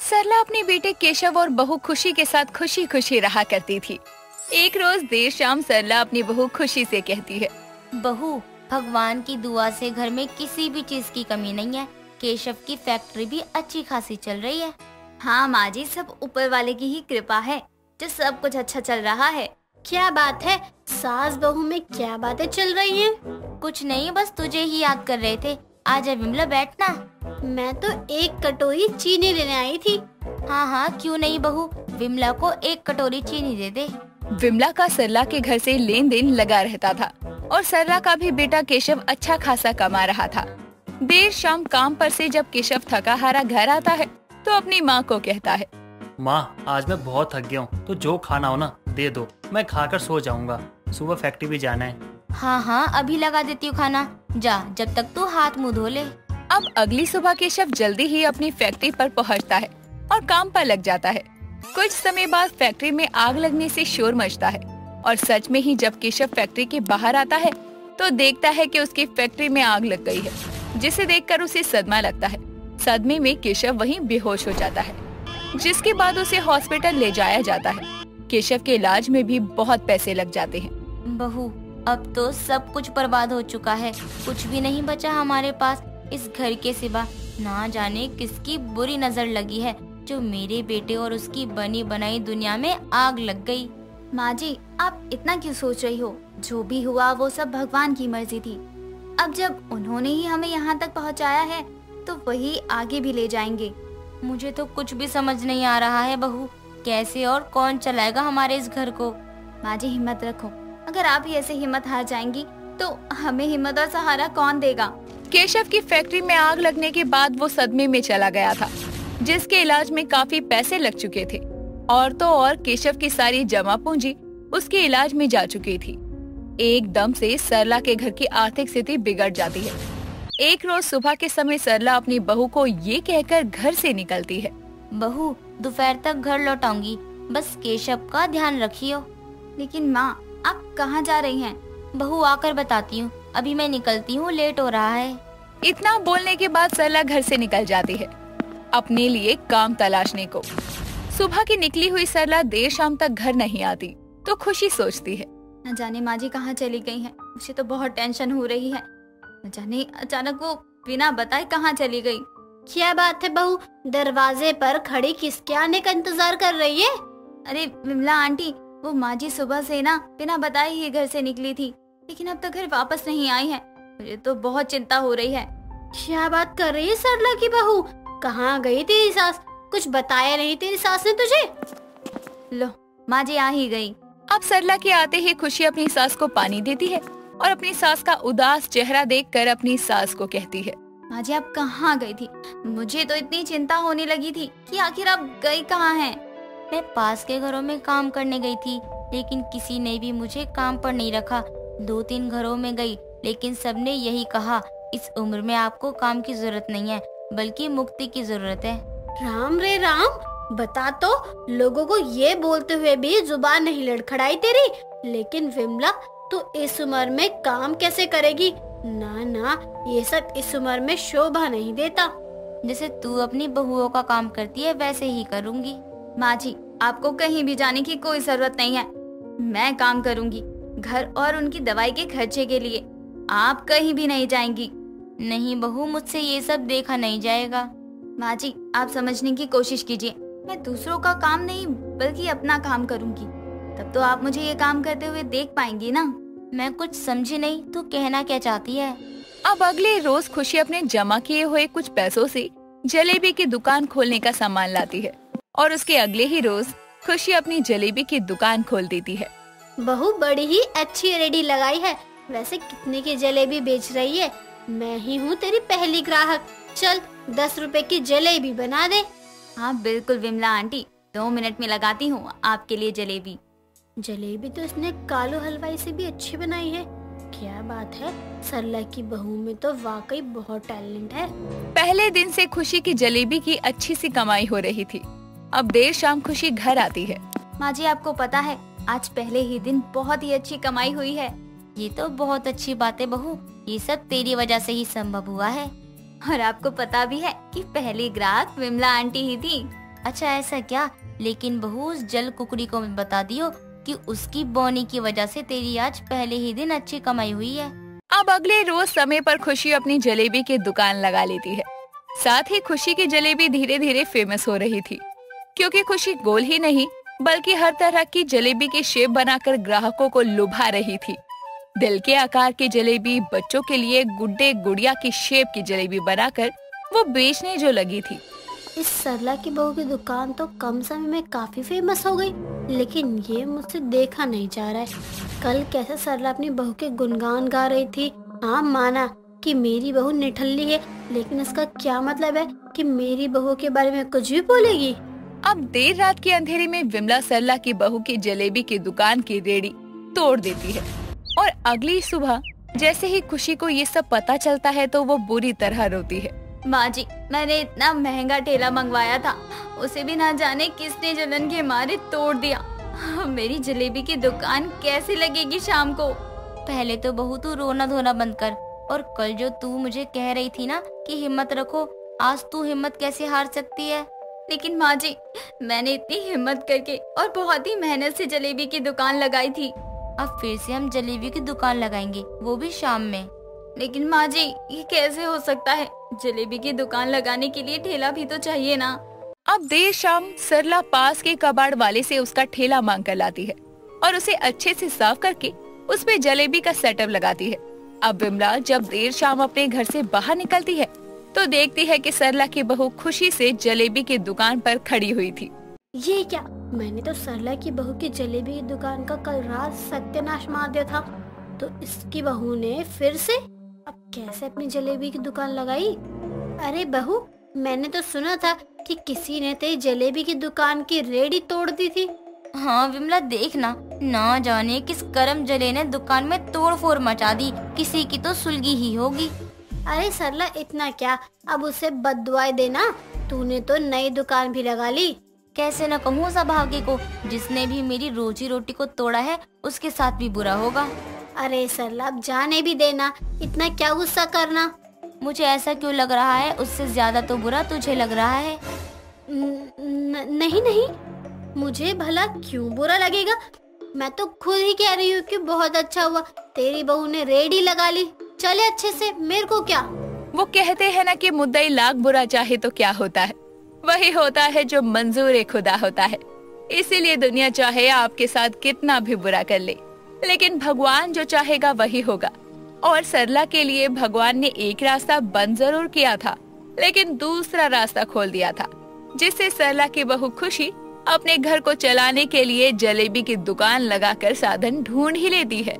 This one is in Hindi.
सरला अपने बेटे केशव और बहू खुशी के साथ खुशी खुशी रहा करती थी। एक रोज देर शाम सरला अपनी बहू खुशी से कहती है, बहू, भगवान की दुआ से घर में किसी भी चीज की कमी नहीं है। केशव की फैक्ट्री भी अच्छी खासी चल रही है। हाँ माँ जी, सब ऊपर वाले की ही कृपा है जो सब कुछ अच्छा चल रहा है। क्या बात है, सास बहू में क्या बातें चल रही हैं? कुछ नहीं, बस तुझे ही याद कर रहे थे। आजा विमला, बैठना। मैं तो एक कटोरी चीनी लेने आई थी। हाँ हाँ, क्यों नहीं बहू, विमला को एक कटोरी चीनी दे दे। विमला का सरला के घर से लेन देन लगा रहता था और सरला का भी बेटा केशव अच्छा खासा कमा रहा था। देर शाम काम पर से जब केशव थका हारा घर आता है तो अपनी माँ को कहता है, माँ, आज मैं बहुत थक गया हूँ, तो जो खाना हो ना दे दो, मैं खाकर सो जाऊंगा। सुबह फैक्ट्री भी जाना है। हाँ हाँ, अभी लगा देती हूँ खाना, जा जब तक तू हाथ मुँह धो ले। अब अगली सुबह केशव जल्दी ही अपनी फैक्ट्री पर पहुँचता है और काम पर लग जाता है। कुछ समय बाद फैक्ट्री में आग लगने से शोर मचता है और सच में ही जब केशव फैक्ट्री के बाहर आता है तो देखता है कि उसकी फैक्ट्री में आग लग गई है, जिसे देखकर उसे सदमा लगता है। सदमे में केशव वहीं बेहोश हो जाता है, जिसके बाद उसे हॉस्पिटल ले जाया जाता है। केशव के इलाज में भी बहुत पैसे लग जाते हैं। बहू, अब तो सब कुछ बर्बाद हो चुका है, कुछ भी नहीं बचा हमारे पास इस घर के सिवा। ना जाने किसकी बुरी नजर लगी है जो मेरे बेटे और उसकी बनी बनाई दुनिया में आग लग गई। माँ जी, आप इतना क्यों सोच रही हो? जो भी हुआ वो सब भगवान की मर्जी थी। अब जब उन्होंने ही हमें यहाँ तक पहुँचाया है तो वही आगे भी ले जाएंगे। मुझे तो कुछ भी समझ नहीं आ रहा है बहू, कैसे और कौन चलाएगा हमारे इस घर को। माँ जी, हिम्मत रखो, अगर आप ही ऐसे हिम्मत हार जाएंगी तो हमें हिम्मत और सहारा कौन देगा? केशव की फैक्ट्री में आग लगने के बाद वो सदमे में चला गया था, जिसके इलाज में काफी पैसे लग चुके थे और तो और केशव की सारी जमा पूंजी उसके इलाज में जा चुकी थी। एकदम से सरला के घर की आर्थिक स्थिति बिगड़ जाती है। एक रोज सुबह के समय सरला अपनी बहू को ये कहकर घर से निकलती है, बहू, दोपहर तक घर लौटाऊंगी, बस केशव का ध्यान रखियो। लेकिन माँ, आप कहाँ जा रही हैं? बहू, आकर बताती हूँ, अभी मैं निकलती हूँ, लेट हो रहा है। इतना बोलने के बाद सरला घर से निकल जाती है अपने लिए काम तलाशने को। सुबह की निकली हुई सरला देर शाम तक घर नहीं आती तो खुशी सोचती है, न जाने माँ जी कहाँ चली गई हैं। मुझे तो बहुत टेंशन हो रही है, न जाने अचानक वो बिना बताए कहाँ चली गई। क्या बात है बहू, दरवाजे पर खड़ी किसके आने का इंतजार कर रही है? अरे विमला आंटी, वो माँ जी सुबह से ना बिना बताए ही घर से निकली थी, लेकिन अब तक घर वापस नहीं आई है। मुझे तो बहुत चिंता हो रही है। क्या बात कर रही है सरला की बहू? कहाँ गई तेरी सास? कुछ बताया नहीं तेरी सास ने तुझे? लो, माँ जी आ ही गई। अब सरला के आते ही खुशी अपनी सास को पानी देती है और अपनी सास का उदास चेहरा देखकर अपनी सास को कहती है, माँ जी आप कहाँ गई थी? मुझे तो इतनी चिंता होने लगी थी कि आखिर आप गई कहाँ हैं? मैं पास के घरों में काम करने गई थी, लेकिन किसी ने भी मुझे काम पर नहीं रखा। 2-3 घरों में गई, लेकिन सबने यही कहा, इस उम्र में आपको काम की जरूरत नहीं है, बल्कि मुक्ति की जरूरत है। राम रे राम, बता तो, लोगों को ये बोलते हुए भी जुबान नहीं लड़खड़ाई तेरी। लेकिन विमला, तू इस उम्र में काम कैसे करेगी? ना ना, ये सब इस उम्र में शोभा नहीं देता। जैसे तू अपनी बहुओं का काम करती है वैसे ही करूँगी। माँ जी, आपको कहीं भी जाने की कोई जरूरत नहीं है। मैं काम करूँगी घर और उनकी दवाई के खर्चे के लिए। आप कहीं भी नहीं जाएंगी। नहीं बहू, मुझसे ये सब देखा नहीं जाएगा। माँ जी, आप समझने की कोशिश कीजिए। मैं दूसरों का काम नहीं बल्कि अपना काम करूँगी, तब तो आप मुझे ये काम करते हुए देख पाएंगी ना। मैं कुछ समझी नहीं, तू कहना क्या चाहती है? अब अगले रोज खुशी अपने जमा किए हुए कुछ पैसों से जलेबी की दुकान खोलने का सामान लाती है और उसके अगले ही रोज खुशी अपनी जलेबी की दुकान खोल देती है। बहू बड़ी ही अच्छी रेडी लगाई है। वैसे कितने की जलेबी बेच रही है? मैं ही हूँ तेरी पहली ग्राहक। चल 10 रुपए की जलेबी बना दे। हाँ बिल्कुल विमला आंटी, 2 मिनट में लगाती हूँ आपके लिए जलेबी। जलेबी तो इसने कालू हलवाई से भी अच्छी बनाई है। क्या बात है, सरला की बहू में तो वाकई बहुत टैलेंट है। पहले दिन से खुशी की जलेबी की अच्छी सी कमाई हो रही थी। अब देर शाम खुशी घर आती है। माँ जी, आपको पता है आज पहले ही दिन बहुत ही अच्छी कमाई हुई है। ये तो बहुत अच्छी बात है बहू, ये सब तेरी वजह से ही संभव हुआ है। और आपको पता भी है कि पहली ग्राहक विमला आंटी ही थी। अच्छा ऐसा क्या? लेकिन बहू उस जल कुकड़ी को मत बता दियो कि उसकी बोनी की वजह से तेरी आज पहले ही दिन अच्छी कमाई हुई है। अब अगले रोज समय पर खुशी अपनी जलेबी की दुकान लगा लेती है। साथ ही खुशी की जलेबी धीरे धीरे फेमस हो रही थी, क्योंकि खुशी गोल ही नहीं बल्कि हर तरह की जलेबी के शेप बनाकर ग्राहकों को लुभा रही थी। दिल के आकार की जलेबी, बच्चों के लिए गुड्डे गुड़िया की शेप की जलेबी बनाकर वो बेचने जो लगी थी। इस सरला की बहू की दुकान तो कम समय में काफी फेमस हो गई, लेकिन ये मुझसे देखा नहीं जा रहा है। कल कैसे सरला अपनी बहू के गुणगान गा रही थी। हाँ माना कि मेरी बहू निठल्ली है, लेकिन इसका क्या मतलब है कि मेरी बहू के बारे में कुछ भी बोलेगी। अब देर रात के अंधेरे में विमला सरला की बहू की जलेबी की दुकान की रेडी तोड़ देती है और अगली सुबह जैसे ही खुशी को ये सब पता चलता है तो वो बुरी तरह रोती है। माँ जी, मैंने इतना महंगा ठेला मंगवाया था, उसे भी ना जाने किसने जलन के मारे तोड़ दिया। मेरी जलेबी की दुकान कैसे लगेगी शाम को? पहले तो बहू तू रोना धोना बंद कर, और कल जो तू मुझे कह रही थी ना कि हिम्मत रखो, आज तू हिम्मत कैसे हार सकती है? लेकिन माँ जी, मैंने इतनी हिम्मत करके और बहुत ही मेहनत से जलेबी की दुकान लगाई थी। अब फिर से हम जलेबी की दुकान लगाएंगे, वो भी शाम में। लेकिन माँ जी, ये कैसे हो सकता है? जलेबी की दुकान लगाने के लिए ठेला भी तो चाहिए ना। अब देर शाम सरला पास के कबाड़ वाले से उसका ठेला मांग कर लाती है और उसे अच्छे से साफ करके उस पे जलेबी का सेटअप लगाती है। अब विमला जब देर शाम अपने घर से बाहर निकलती है तो देखती है कि सरला की बहू खुशी से जलेबी की दुकान पर खड़ी हुई थी। ये क्या? मैंने तो सरला की बहू की जलेबी की दुकान का कल रात सत्यानाश मार दिया था, तो इसकी बहू ने फिर से अब कैसे अपनी जलेबी की दुकान लगाई? अरे बहू, मैंने तो सुना था कि किसी ने तेरी जलेबी की दुकान की रेडी तोड़ दी थी। हाँ विमला, देखना ना जाने किस करम जले ने दुकान में तोड़ फोड़ मचा दी, किसी की तो सुलगी ही होगी। अरे सरला, इतना क्या, अब उसे बददुआएं देना। तूने तो नई दुकान भी लगा ली। कैसे न कहूँ उस अभागे को, जिसने भी मेरी रोजी रोटी को तोड़ा है उसके साथ भी बुरा होगा। अरे सरला, अब जाने भी देना, इतना क्या गुस्सा करना। मुझे ऐसा क्यों लग रहा है, उससे ज्यादा तो बुरा तुझे लग रहा है। नहीं नहीं, मुझे भला क्यों बुरा लगेगा? मैं तो खुद ही कह रही हूँ कि बहुत अच्छा हुआ तेरी बहू ने रेडी लगा ली। चले अच्छे से, मेरे को क्या। वो कहते हैं ना कि मुद्दई लाख बुरा चाहे तो क्या होता है, वही होता है जो मंजूर खुदा होता है। इसीलिए दुनिया चाहे आपके साथ कितना भी बुरा कर ले, लेकिन भगवान जो चाहेगा वही होगा। और सरला के लिए भगवान ने एक रास्ता बंद जरूर किया था, लेकिन दूसरा रास्ता खोल दिया था, जिससे सरला की बहू खुशी अपने घर को चलाने के लिए जलेबी की दुकान लगाकर साधन ढूंढ ही लेती है।